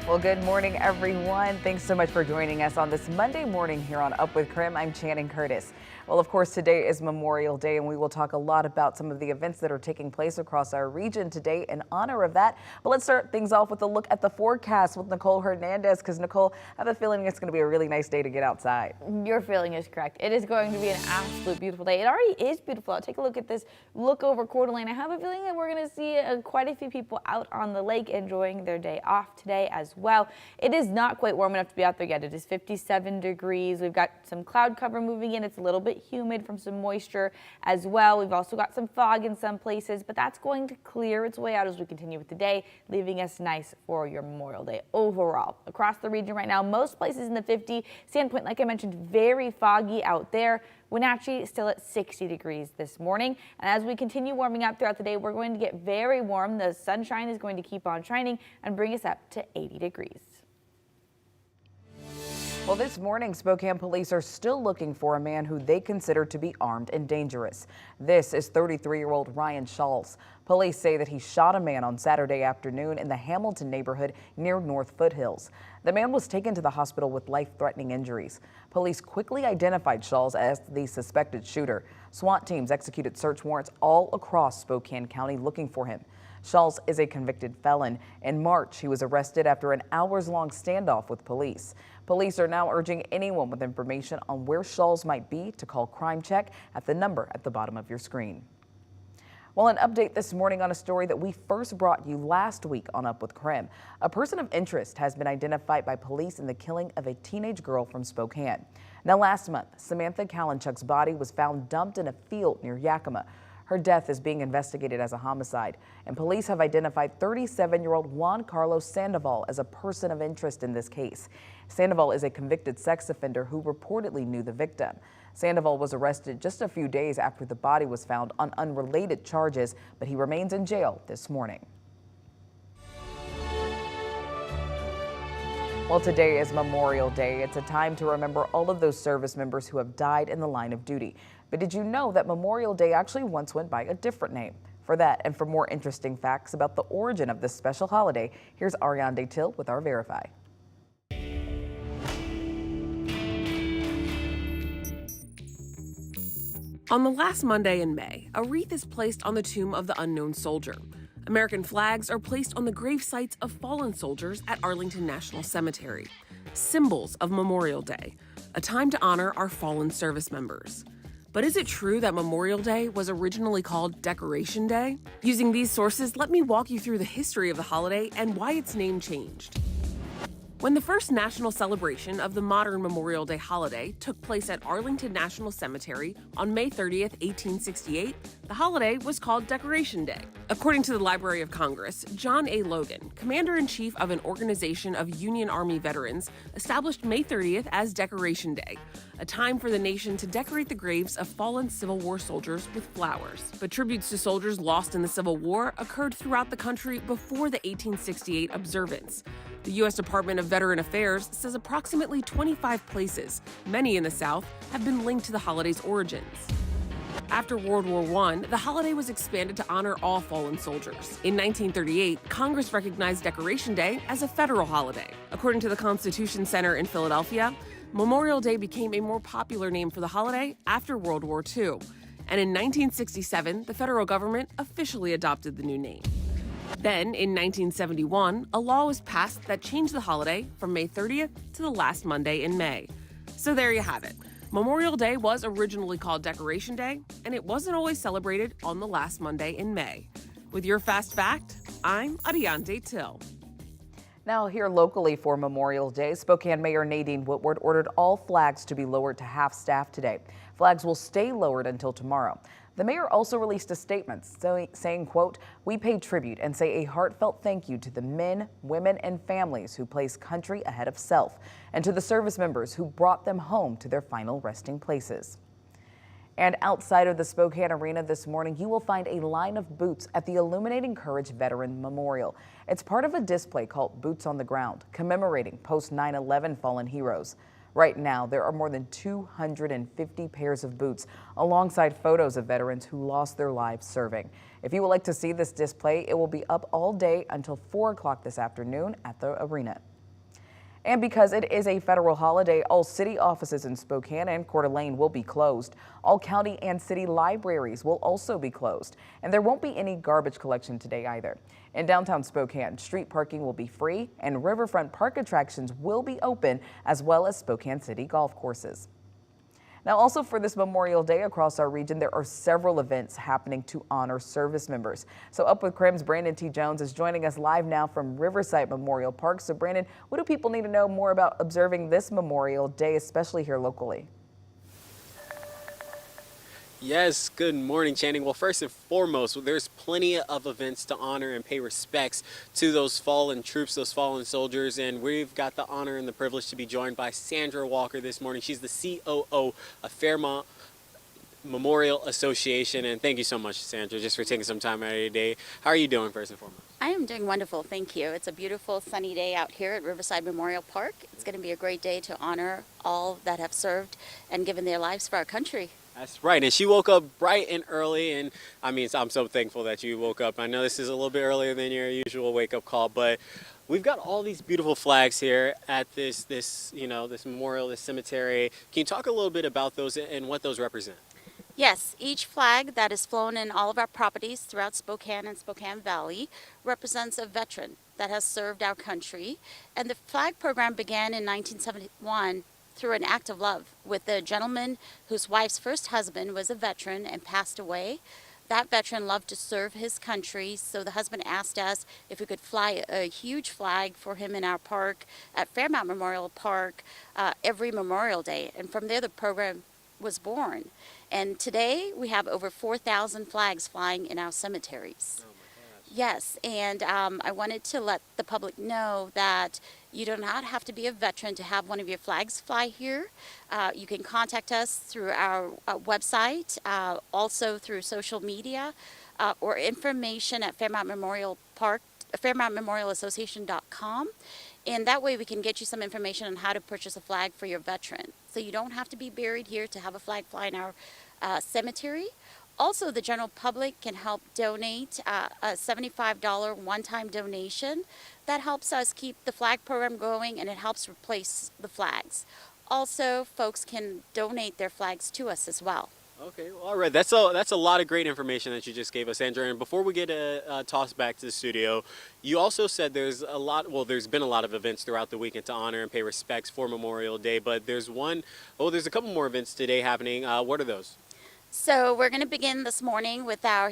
Well, good morning, everyone. Thanks so much for joining us on this Monday morning here on Up With KREM. I'm Channing Curtis. Well, of course, today is Memorial Day, and we will talk a lot about some of the events that are taking place across our region today in honor of that. But let's start things off with a look at the forecast with Nicole Hernandez, because Nicole, I have a feeling it's going to be a really nice day to get outside. Your feeling is correct. It is going to be an absolute beautiful day. It already is beautiful out. Take a look at this look over Coeur d'Alene. I have a feeling that we're going to see quite a few people out on the lake enjoying their day off today as well. It is not quite warm enough to be out there yet. It is 57 degrees. We've got some cloud cover moving in. It's a little bit humid from some moisture as well. We've also got some fog in some places, but that's going to clear its way out as we continue with the day, leaving us nice for your Memorial Day overall. Across the region right now, most places in the 50. Sandpoint, like I mentioned, very foggy out there. Wenatchee still at 60 degrees this morning. And as we continue warming up throughout the day, we're going to get very warm. The sunshine is going to keep on shining and bring us up to 80 degrees. Well, this morning, Spokane police are still looking for a man who they consider to be armed and dangerous. This is 33-year-old Ryan Schultz. Police say that he shot a man on Saturday afternoon in the Hamilton neighborhood near North Foothills. The man was taken to the hospital with life-threatening injuries. Police quickly identified Schultz as the suspected shooter. SWAT teams executed search warrants all across Spokane County looking for him. Schultz is a convicted felon. In March, he was arrested after an hours-long standoff with police. Police are now urging anyone with information on where Schultz might be to call Crime Check at the number at the bottom of your screen. Well, an update this morning on a story that we first brought you last week on Up With KREM. A person of interest has been identified by police in the killing of a teenage girl from Spokane. Now, last month, Samantha Kalinchuk's body was found dumped in a field near Yakima. Her death is being investigated as a homicide, and police have identified 37-year-old Juan Carlos Sandoval as a person of interest in this case. Sandoval is a convicted sex offender who reportedly knew the victim. Sandoval was arrested just a few days after the body was found on unrelated charges, but he remains in jail this morning. Well, today is Memorial Day. It's a time to remember all of those service members who have died in the line of duty. But did you know that Memorial Day actually once went by a different name? For that and for more interesting facts about the origin of this special holiday, here's Ariane Till with our Verify. On the last Monday in May, a wreath is placed on the tomb of the unknown soldier. American flags are placed on the grave sites of fallen soldiers at Arlington National Cemetery, symbols of Memorial Day, a time to honor our fallen service members. But is it true that Memorial Day was originally called Decoration Day? Using these sources, let me walk you through the history of the holiday and why its name changed. When the first national celebration of the modern Memorial Day holiday took place at Arlington National Cemetery on May 30th, 1868, the holiday was called Decoration Day. According to the Library of Congress, John A. Logan, Commander-in-Chief of an organization of Union Army veterans, established May 30th as Decoration Day, a time for the nation to decorate the graves of fallen Civil War soldiers with flowers. But tributes to soldiers lost in the Civil War occurred throughout the country before the 1868 observance. The U.S. Department of Veteran Affairs says approximately 25 places, many in the South, have been linked to the holiday's origins. After World War I, the holiday was expanded to honor all fallen soldiers. In 1938, Congress recognized Decoration Day as a federal holiday. According to the Constitution Center in Philadelphia, Memorial Day became a more popular name for the holiday after World War II. And in 1967, the federal government officially adopted the new name. Then, in 1971, a law was passed that changed the holiday from May 30th to the last Monday in May. So there you have it. Memorial Day was originally called Decoration Day, and it wasn't always celebrated on the last Monday in May. With your Fast Fact, I'm Ariane Till. Now here locally for Memorial Day, Spokane Mayor Nadine Woodward ordered all flags to be lowered to half-staff today. Flags will stay lowered until tomorrow. The mayor also released a statement saying, quote, "We pay tribute and say a heartfelt thank you to the men, women, and families who place country ahead of self, and to the service members who brought them home to their final resting places." And outside of the Spokane Arena this morning, you will find a line of boots at the Illuminating Courage Veteran Memorial. It's part of a display called Boots on the Ground, commemorating post-9/11 fallen heroes. Right now, there are more than 250 pairs of boots, alongside photos of veterans who lost their lives serving. If you would like to see this display, it will be up all day until 4 o'clock this afternoon at the arena. And because it is a federal holiday, all city offices in Spokane and Coeur d'Alene will be closed. All county and city libraries will also be closed. And there won't be any garbage collection today either. In downtown Spokane, street parking will be free and riverfront park attractions will be open, as well as Spokane City golf courses. Now, also for this Memorial Day across our region, there are several events happening to honor service members. So Up With KREM's Brandon T. Jones is joining us live now from Riverside Memorial Park. So Brandon, what do people need to know more about observing this Memorial Day, especially here locally? Yes, good morning, Channing. Well, first and foremost, there's plenty of events to honor and pay respects to those fallen troops, those fallen soldiers, and we've got the honor and the privilege to be joined by Sandra Walker this morning. She's the COO of Fairmont Memorial Association, and thank you so much, Sandra, just for taking some time out of your day. How are you doing, first and foremost? I am doing wonderful, thank you. It's a beautiful sunny day out here at Riverside Memorial Park. It's going to be a great day to honor all that have served and given their lives for our country. That's right, and she woke up bright and early, and I'm so thankful that you woke up. I know this is a little bit earlier than your usual wake-up call, but we've got all these beautiful flags here at this memorial, this cemetery. Can you talk a little bit about those and what those represent? Yes, each flag that is flown in all of our properties throughout Spokane and Spokane Valley represents a veteran that has served our country. And the flag program began in 1971 through an act of love with a gentleman whose wife's first husband was a veteran and passed away. That veteran loved to serve his country, so the husband asked us if we could fly a huge flag for him in our park at Fairmont Memorial Park every Memorial Day. And from there, the program was born. And today, we have over 4,000 flags flying in our cemeteries. Oh my gosh. Yes, and I wanted to let the public know that you do not have to be a veteran to have one of your flags fly here. You can contact us through our website, also through social media, or information at Fairmont Memorial Park, FairmontMemorialAssociation.com. And that way we can get you some information on how to purchase a flag for your veteran. So you don't have to be buried here to have a flag fly in our cemetery. Also, the general public can help donate a $75 one-time donation. That helps us keep the flag program going, and it helps replace the flags. Also, folks can donate their flags to us as well. Okay, well, all right. That's a lot of great information that you just gave us, Sandra. And before we get tossed back to the studio, you also said there's been a lot of events throughout the weekend to honor and pay respects for Memorial Day. But there's a couple more events today happening. What are those? So we're going to begin this morning with our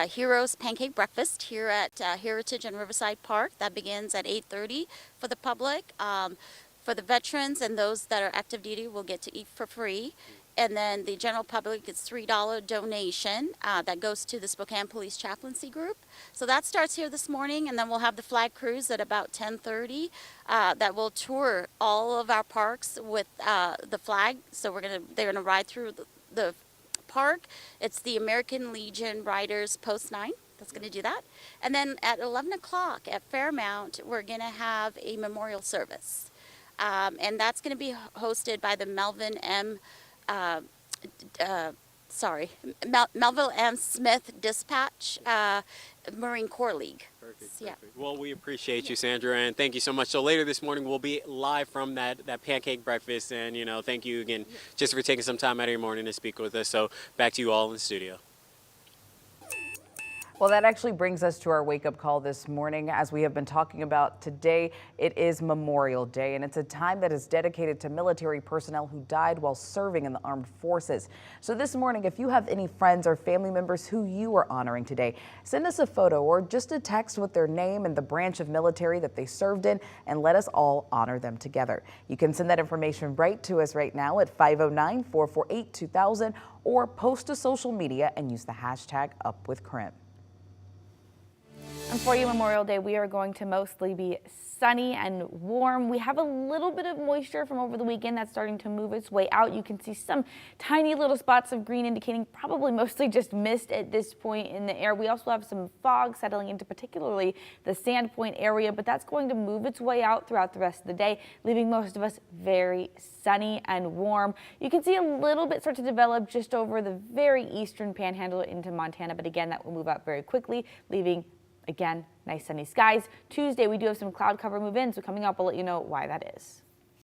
Heroes Pancake Breakfast here at Heritage and Riverside Park. That begins at 8:30 for the public. For the veterans and those that are active duty will get to eat for free. And then the general public gets $3 donation that goes to the Spokane Police Chaplaincy Group. So that starts here this morning, and then we'll have the flag cruise at about 10:30 that will tour all of our parks with the flag. So they're gonna ride through the park. It's the American Legion Riders Post 9 that's going to do that. And then at 11 o'clock at Fairmount, we're going to have a memorial service. And that's going to be hosted by the Melville M. Smith Dispatch Marine Corps League. Perfect. Yeah. Well, we appreciate you, Sandra, and thank you so much. So later this morning, we'll be live from that pancake breakfast, and thank you again just for taking some time out of your morning to speak with us. So back to you all in the studio. Well, that actually brings us to our wake-up call this morning. As we have been talking about today, it is Memorial Day, and it's a time that is dedicated to military personnel who died while serving in the armed forces. So this morning, if you have any friends or family members who you are honoring today, send us a photo or just a text with their name and the branch of military that they served in, and let us all honor them together. You can send that information right to us right now at 509-448-2000 or post to social media and use the hashtag #UpWithKREM. And for you, Memorial Day, we are going to mostly be sunny and warm. We have a little bit of moisture from over the weekend that's starting to move its way out. You can see some tiny little spots of green indicating probably mostly just mist at this point in the air. We also have some fog settling into particularly the Sandpoint area, but that's going to move its way out throughout the rest of the day, leaving most of us very sunny and warm. You can see a little bit start to develop just over the very eastern panhandle into Montana, but again, that will move out very quickly, leaving Again, nice sunny skies. Tuesday, we do have some cloud cover move in, so coming up, I'll let you know why that is.